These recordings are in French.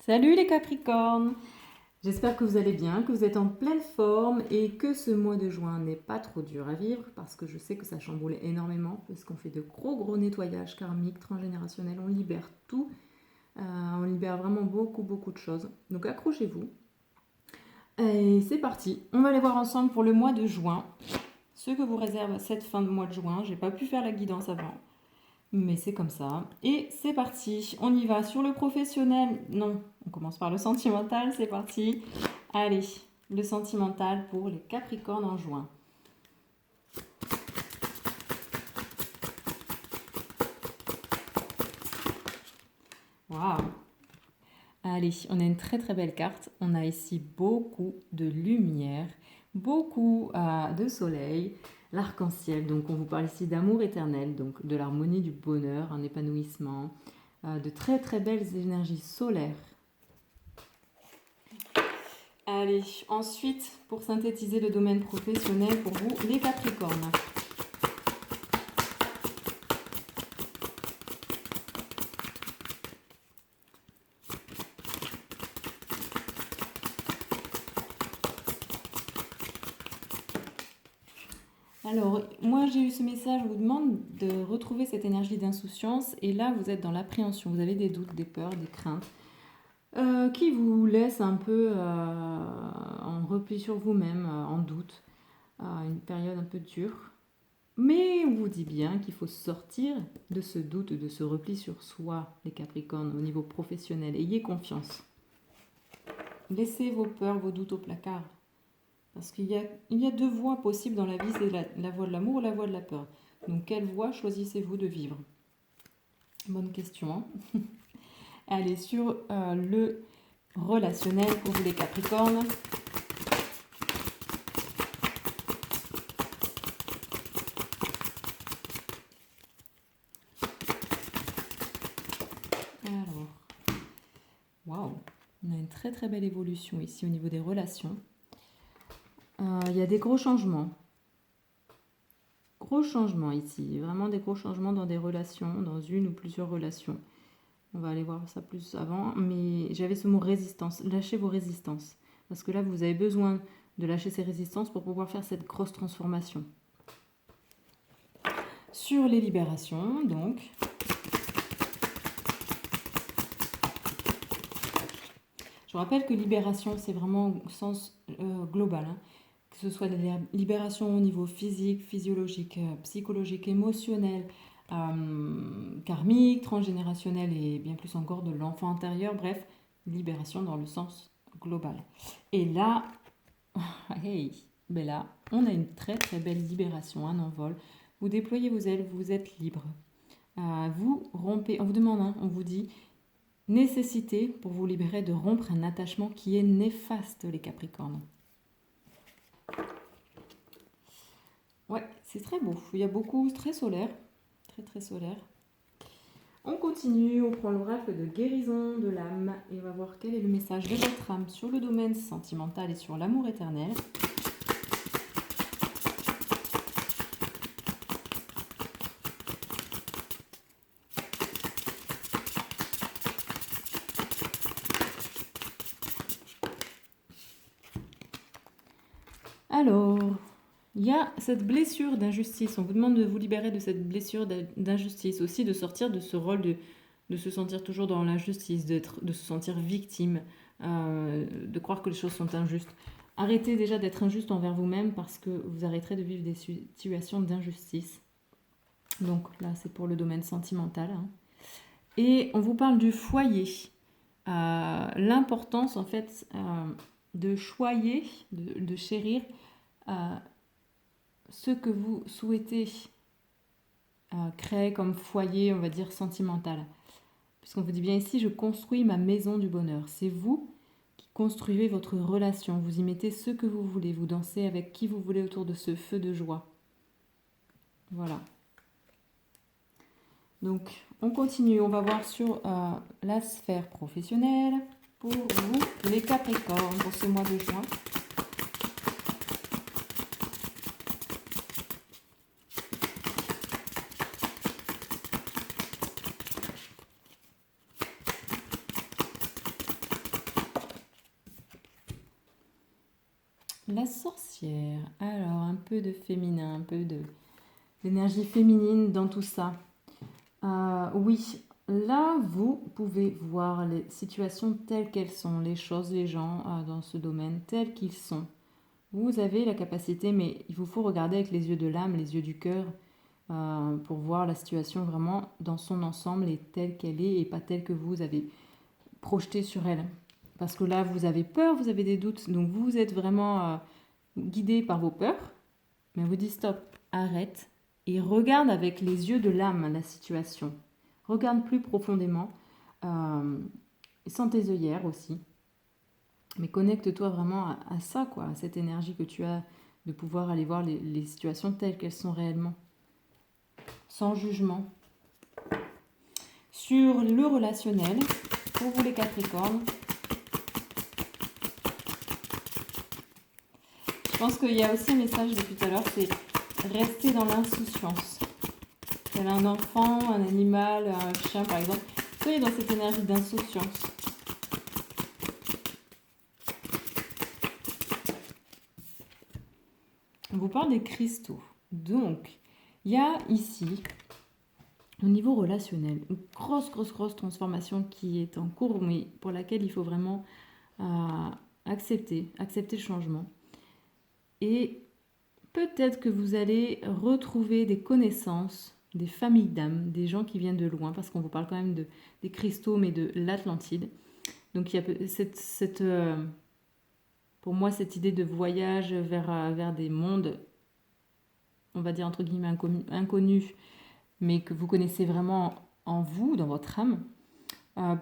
Salut les Capricornes! J'espère que vous allez bien, que vous êtes en pleine forme et que ce mois de juin n'est pas trop dur à vivre parce que je sais que ça chamboule énormément parce qu'on fait de gros nettoyages karmiques, transgénérationnels, on libère tout, on libère vraiment beaucoup de choses. Donc accrochez-vous. Et c'est parti, on va aller voir ensemble pour le mois de juin ce que vous réserve cette fin de mois de juin. J'ai pas pu faire la guidance avant. Mais c'est comme ça. Et c'est parti. On y va sur le professionnel. Non, on commence par le sentimental. C'est parti. Allez, le sentimental pour les Capricornes en juin. Waouh! Allez, on a une très belle carte. On a ici beaucoup de lumière, beaucoup de soleil, l'arc-en-ciel. Donc on vous parle ici d'amour éternel, donc de l'harmonie, du bonheur, un épanouissement, de très belles énergies solaires. Allez, ensuite, pour synthétiser le domaine professionnel pour vous, les Capricornes. Alors, moi j'ai eu ce message, je vous demande de retrouver cette énergie d'insouciance et là vous êtes dans l'appréhension, vous avez des doutes, des peurs, des craintes qui vous laissent un peu en repli sur vous-même, en doute, une période un peu dure. Mais on vous dit bien qu'il faut sortir de ce doute, de ce repli sur soi, les Capricornes, au niveau professionnel. Ayez confiance. Laissez vos peurs, vos doutes au placard. Parce qu'il y a deux voies possibles dans la vie, c'est la voie de l'amour ou la voie de la peur. Donc quelle voie choisissez-vous de vivre? Bonne question. Allez, sur le relationnel pour vous les Capricornes. Alors, waouh, on a une très belle évolution ici au niveau des relations. Il y a des gros changements. Gros changements ici, vraiment des gros changements dans des relations, dans une ou plusieurs relations. On va aller voir ça plus avant, mais j'avais ce mot résistance. Lâchez vos résistances. Parce que là, vous avez besoin de lâcher ces résistances pour pouvoir faire cette grosse transformation. Sur les libérations, donc. Je vous rappelle que libération, c'est vraiment au sens global. Hein. Que ce soit des libérations au niveau physique, physiologique, psychologique, émotionnel, karmique, transgénérationnel et bien plus encore de l'enfant intérieur. Bref, libération dans le sens global. Et là, hey, ben là, on a une très belle libération, un envol. Vous déployez vos ailes, vous êtes libre. Vous rompez, on vous demande, hein, on vous dit, nécessité pour vous libérer de rompre un attachement qui est néfaste, les Capricornes. Ouais, c'est très beau. Il y a beaucoup, très solaire. Très solaire. On continue, on prend l'oracle de guérison de l'âme et on va voir quel est le message de votre âme sur le domaine sentimental et sur l'amour éternel. Alors, il y a cette blessure d'injustice. On vous demande de vous libérer de cette blessure d'injustice. Aussi de sortir de ce rôle de se sentir toujours dans l'injustice, de se sentir victime, de croire que les choses sont injustes. Arrêtez déjà d'être injuste envers vous-même parce que vous arrêterez de vivre des situations d'injustice. Donc là, c'est pour le domaine sentimental. Hein. Et on vous parle du foyer. L'importance, en fait, de choyer, de chérir ce que vous souhaitez créer comme foyer, on va dire, sentimental. Puisqu'on vous dit bien ici, je construis ma maison du bonheur. C'est vous qui construisez votre relation. Vous y mettez ce que vous voulez. Vous dansez avec qui vous voulez autour de ce feu de joie. Voilà. Donc, on continue. On va voir sur la sphère professionnelle pour vous, les Capricornes, pour ce mois de juin. La sorcière. Alors, un peu de féminin, un peu d'énergie féminine dans tout ça. Oui, là, vous pouvez voir les situations telles qu'elles sont, les choses, les gens dans ce domaine tels qu'ils sont. Vous avez la capacité, mais il vous faut regarder avec les yeux de l'âme, les yeux du cœur, pour voir la situation vraiment dans son ensemble et telle qu'elle est et pas telle que vous avez projetée sur elle. Parce que là, vous avez peur, vous avez des doutes, donc vous êtes vraiment guidé par vos peurs, mais vous dites stop, arrête et regarde avec les yeux de l'âme la situation. Regarde plus profondément, sans tes œillères aussi. Mais connecte-toi vraiment à ça, quoi, à cette énergie que tu as de pouvoir aller voir les situations telles qu'elles sont réellement, sans jugement. Sur le relationnel, pour vous les Capricornes, je pense qu'il y a aussi un message de tout à l'heure, c'est rester dans l'insouciance. Tel un enfant, un animal, un chien par exemple, soyez dans cette énergie d'insouciance. On vous parle des cristaux. Donc, il y a ici, au niveau relationnel, une grosse transformation qui est en cours, mais pour laquelle il faut vraiment accepter le changement. Et peut-être que vous allez retrouver des connaissances, des familles d'âmes, des gens qui viennent de loin, parce qu'on vous parle quand même des cristaux, mais de l'Atlantide. Donc il y a pour moi, cette idée de voyage vers des mondes, on va dire entre guillemets inconnus, mais que vous connaissez vraiment en vous, dans votre âme.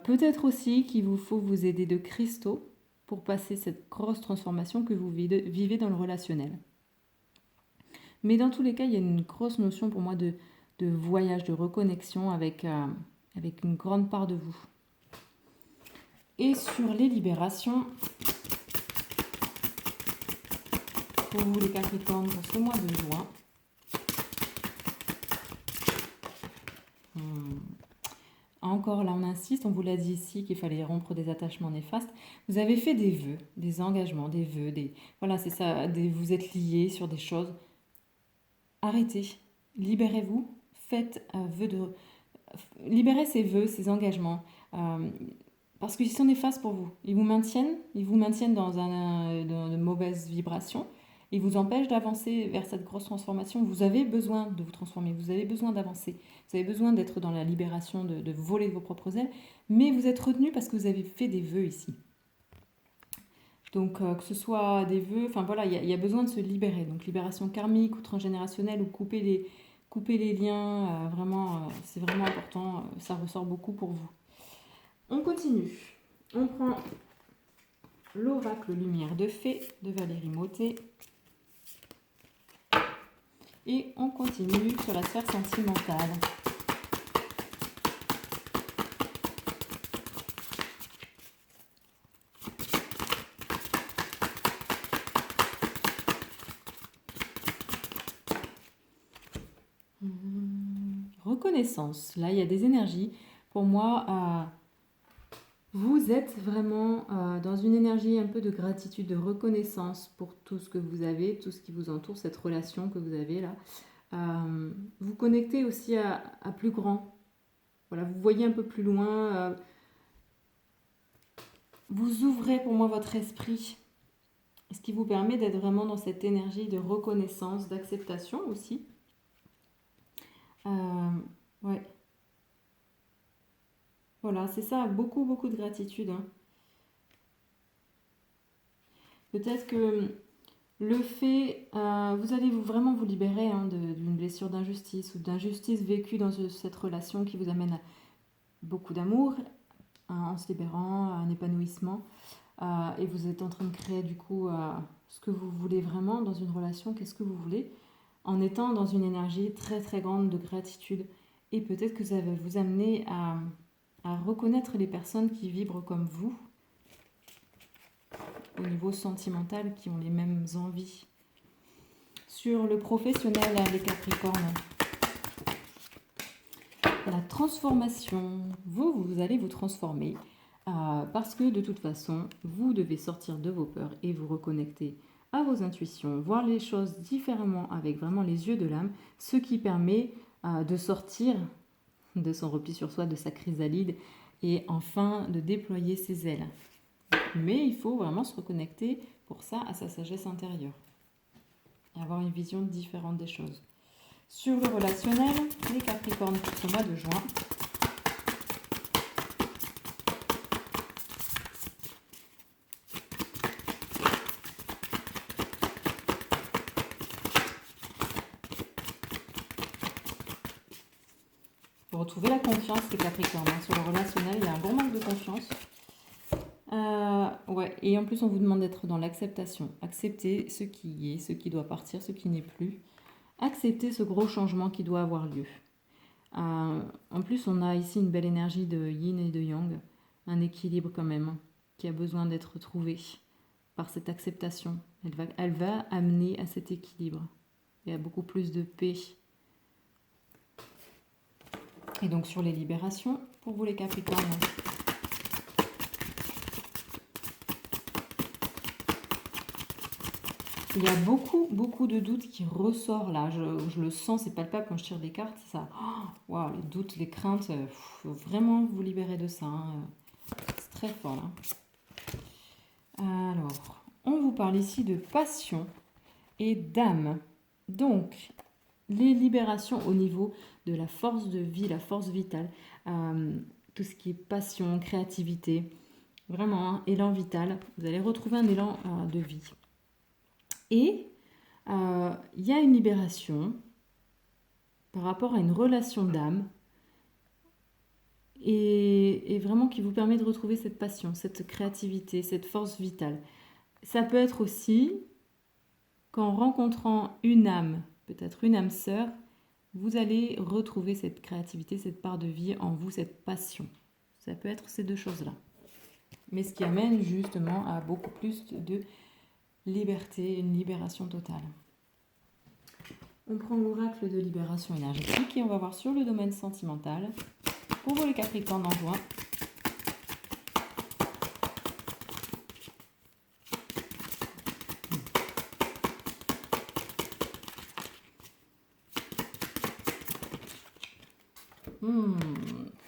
Peut-être aussi qu'il vous faut vous aider de cristaux pour passer cette grosse transformation que vous vivez dans le relationnel. Mais dans tous les cas, il y a une grosse notion pour moi de voyage, de reconnexion avec une grande part de vous. Et sur les libérations, pour vous les Capricornes, pour ce mois de juin, encore là on insiste, on vous l'a dit ici qu'il fallait rompre des attachements néfastes. Vous avez fait des vœux, des engagements, des vœux, voilà c'est ça, vous êtes liés sur des choses. Arrêtez, libérez-vous, faites un vœu libérez ces vœux, ces engagements, parce qu'ils sont néfastes pour vous. Ils vous maintiennent dans de mauvaises vibrations. Ils vous empêchent d'avancer vers cette grosse transformation. Vous avez besoin de vous transformer, vous avez besoin d'avancer, vous avez besoin d'être dans la libération, de voler de vos propres ailes, mais vous êtes retenu parce que vous avez fait des vœux ici. Donc que ce soit des vœux, enfin voilà, il y a besoin de se libérer. Donc libération karmique ou transgénérationnelle ou couper les liens, vraiment, c'est vraiment important, ça ressort beaucoup pour vous. On continue. On prend l'oracle lumière de fée de Valérie Mottet. Et on continue sur la sphère sentimentale. Reconnaissance. Là, il y a des énergies. Pour moi, vous êtes vraiment dans une énergie un peu de gratitude, de reconnaissance pour tout ce que vous avez, tout ce qui vous entoure, cette relation que vous avez là. Vous connectez aussi à plus grand. Voilà, vous voyez un peu plus loin. Vous ouvrez pour moi votre esprit. Ce qui vous permet d'être vraiment dans cette énergie de reconnaissance, d'acceptation aussi. Ouais. Voilà, c'est ça, beaucoup de gratitude. Hein. Peut-être que le fait, vous allez vraiment vous libérer d'une blessure d'injustice ou d'injustice vécue dans cette relation qui vous amène à beaucoup d'amour, en se libérant, à un épanouissement. Et vous êtes en train de créer du coup ce que vous voulez vraiment dans une relation, qu'est-ce que vous voulez, en étant dans une énergie très grande de gratitude. Et peut-être que ça va vous amener à reconnaître les personnes qui vibrent comme vous, au niveau sentimental, qui ont les mêmes envies. Sur le professionnel, les Capricornes, la transformation, vous allez vous transformer parce que de toute façon, vous devez sortir de vos peurs et vous reconnecter à vos intuitions, voir les choses différemment avec vraiment les yeux de l'âme, ce qui permet de sortir de son repli sur soi, de sa chrysalide, et enfin de déployer ses ailes. Mais il faut vraiment se reconnecter pour ça à sa sagesse intérieure et avoir une vision différente des choses. Sur le relationnel, les Capricornes pour ce mois de juin. Pour retrouver la confiance, les Capricornes. Sur le relationnel, il y a un bon manque de confiance. Ouais, et en plus, on vous demande d'être dans l'acceptation. Accepter ce qui est, ce qui doit partir, ce qui n'est plus. Accepter ce gros changement qui doit avoir lieu. En plus, on a ici une belle énergie de yin et de yang, un équilibre quand même, qui a besoin d'être trouvé par cette acceptation. Elle va amener à cet équilibre et à beaucoup plus de paix. Et donc sur les libérations, pour vous les Capricornes, il y a beaucoup de doutes qui ressortent là. Je le sens, c'est palpable quand je tire des cartes. Ça, wow, les doutes, les craintes, faut vraiment vous libérer de ça. Hein. C'est très fort là. Alors, on vous parle ici de passion et d'âme. Donc, les libérations au niveau de la force de vie, la force vitale, tout ce qui est passion, créativité, vraiment un élan vital. Vous allez retrouver un élan de vie. Et il y a une libération par rapport à une relation d'âme et vraiment qui vous permet de retrouver cette passion, cette créativité, cette force vitale. Ça peut être aussi qu'en rencontrant une âme, peut-être une âme sœur, vous allez retrouver cette créativité, cette part de vie en vous, cette passion. Ça peut être ces deux choses-là. Mais ce qui amène justement à beaucoup plus de liberté, une libération totale. On prend l'oracle de libération énergétique et on va voir sur le domaine sentimental. Pour vous les Capricornes en juin.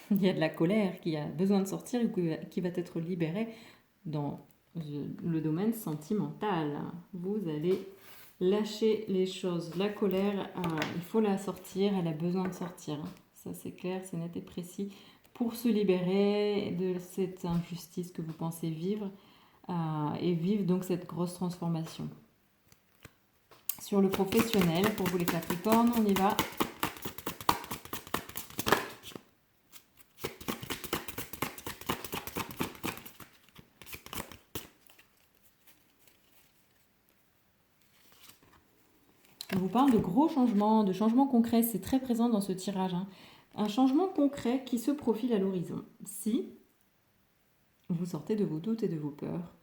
Il y a de la colère qui a besoin de sortir et qui va être libérée dans le domaine sentimental. Vous allez lâcher les choses. La colère, il faut la sortir, elle a besoin de sortir. Ça c'est clair, c'est net et précis. Pour se libérer de cette injustice que vous pensez vivre et vivre donc cette grosse transformation. Sur le professionnel, pour vous les Capricornes, on y va. On vous parle de gros changements, de changements concrets, c'est très présent dans ce tirage. Hein. Un changement concret qui se profile à l'horizon. Si vous sortez de vos doutes et de vos peurs,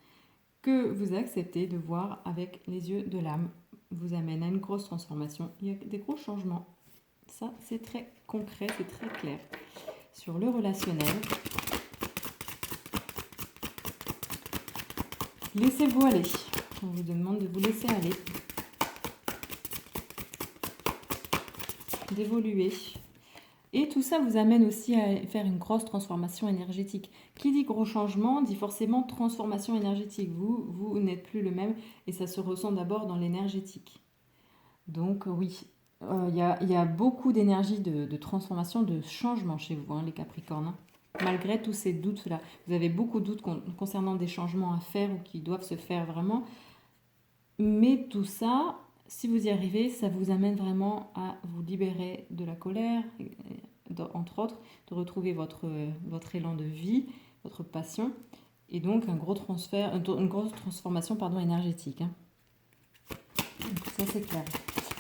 que vous acceptez de voir avec les yeux de l'âme, vous amène à une grosse transformation. Il y a des gros changements. Ça, c'est très concret, c'est très clair. Sur le relationnel, laissez-vous aller. On vous demande de vous laisser aller. D'évoluer. Et tout ça vous amène aussi à faire une grosse transformation énergétique. Qui dit gros changement dit forcément transformation énergétique. Vous n'êtes plus le même et ça se ressent d'abord dans l'énergétique. Donc oui, il y a beaucoup d'énergie de transformation, de changement chez vous, hein, les Capricornes. Hein. Malgré tous ces doutes-là, vous avez beaucoup de doutes concernant des changements à faire ou qui doivent se faire vraiment. Mais tout ça, si vous y arrivez, ça vous amène vraiment à vous libérer de la colère, entre autres, de retrouver votre élan de vie, votre passion, et donc une grosse transformation énergétique. Hein. Donc ça c'est clair.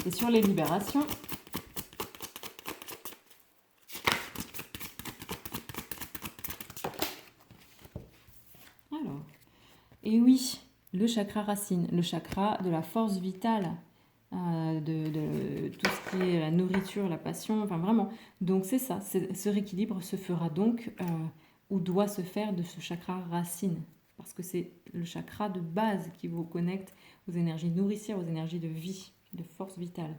Et sur les libérations, alors, et oui, le chakra racine, le chakra de la force vitale, de tout ce qui est la nourriture, la passion, enfin vraiment. Donc c'est ça, ce rééquilibre se fera donc, ou doit se faire de ce chakra racine. parce que c'est le chakra de base qui vous connecte aux énergies nourricières, aux énergies de vie, de force vitale.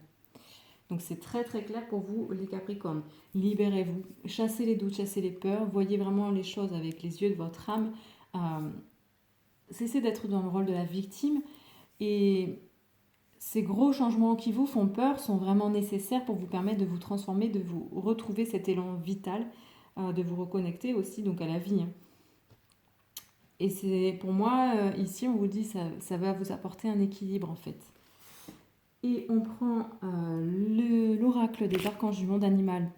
Donc c'est très très clair pour vous les Capricornes. Libérez-vous, chassez les doutes, chassez les peurs, voyez vraiment les choses avec les yeux de votre âme. Cessez d'être dans le rôle de la victime et ces gros changements qui vous font peur sont vraiment nécessaires pour vous permettre de vous transformer, de vous retrouver cet élan vital, de vous reconnecter aussi donc à la vie. Et c'est pour moi, ici on vous dit ça va vous apporter un équilibre en fait. Et on prend l'oracle des archanges du monde animal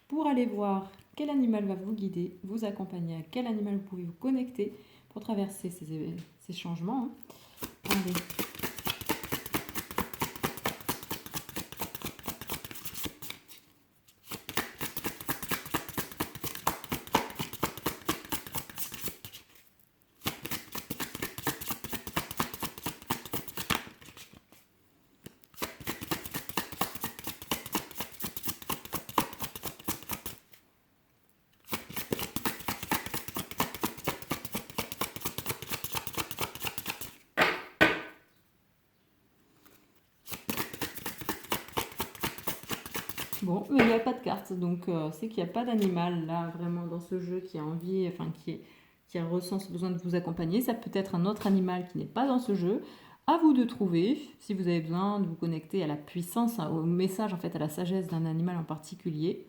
pour aller voir quel animal va vous guider, vous accompagner, à quel animal vous pouvez vous connecter pour traverser ces changements. Allez. Bon, mais il n'y a pas de carte, donc c'est qu'il n'y a pas d'animal là vraiment dans ce jeu qui a envie, enfin qui ressent ce besoin de vous accompagner. Ça peut être un autre animal qui n'est pas dans ce jeu. À vous de trouver, si vous avez besoin de vous connecter à la puissance, au message en fait, à la sagesse d'un animal en particulier.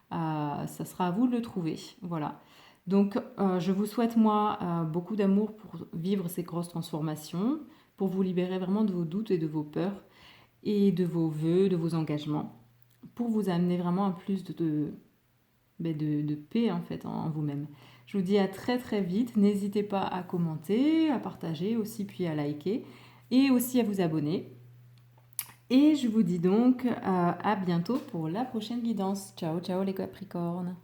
Ça sera à vous de le trouver. Voilà. Donc je vous souhaite moi beaucoup d'amour pour vivre ces grosses transformations, pour vous libérer vraiment de vos doutes et de vos peurs et de vos vœux, de vos engagements, pour vous amener vraiment à plus de paix en fait en vous-même. Je vous dis à très très vite. N'hésitez pas à commenter, à partager aussi, puis à liker et aussi à vous abonner. Et je vous dis donc à bientôt pour la prochaine guidance. Ciao ciao les Capricornes.